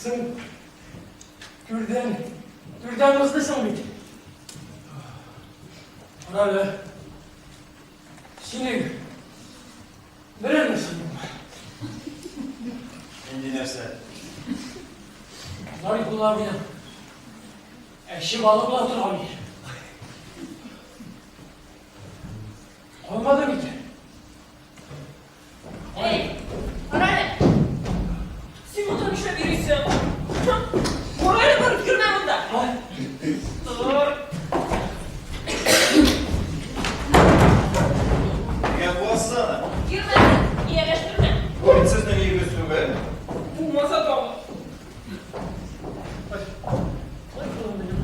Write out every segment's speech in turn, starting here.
Sen Gürden hızlısın mıydı? Oralı. Şimdi neredesin? Şimdi neresi? Nari kulağımda. Eşi balıkla otur abi. Olmadı mı ki? Hey, Oralı. Sen buradan şöyle birisi. Oraya varıp girmem bunda. Ha? Dur. Ya bu aslanı. Girmem. İyileştirme. Sizden iyi götürme. Bu masa dolu. Ay kulağım benim.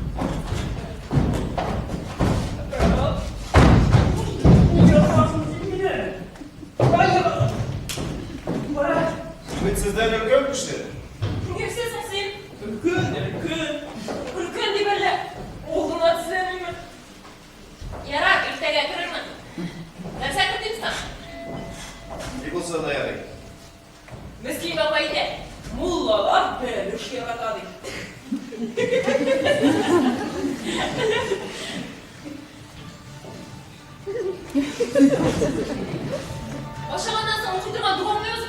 Yapmasın değil mi? Hayır. Bırak. Sizden öpmüştü. Nefsesin sen. Irkın. Irkın diye böyle. Oğlunu atışlarını mı? Yarak, irtega kırırma. Derse kırdım sana. Bir bu sana yarak. Meskin babayı de. Mullalar böyle bir şey yaratadı. Aşağıdan sonra okudurma, doğamıyoruz